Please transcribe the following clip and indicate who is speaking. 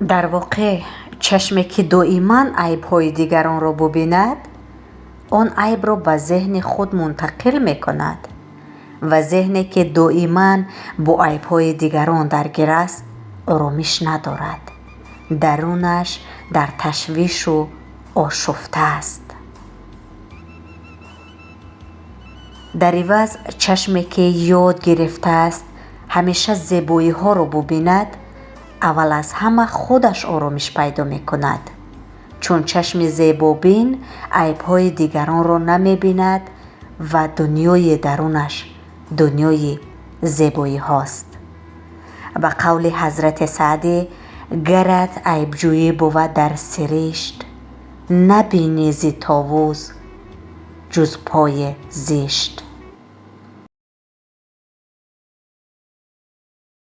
Speaker 1: در واقع چشمی که دائما عیب‌های دیگران را ببیند، آن عیب را به ذهن خود منتقل می کند و ذهنی که دائما با عیب‌های دیگران درگیر است آرامش ندارد. درونش در تشویش و آشفته است. در عوض چشمی که یاد گرفته است همیشه زیبایی ها را ببیند، اول از همه خودش آرامش پیدا می کند، چون چشم زیبابین عیب‌های دیگران را نمی بیند و دنیای درونش دنیای زیبایی هاست. به قول حضرت سعدی: گرت عیبجویی بود در سرشت، نبینی ز طاووس جز پای زشت.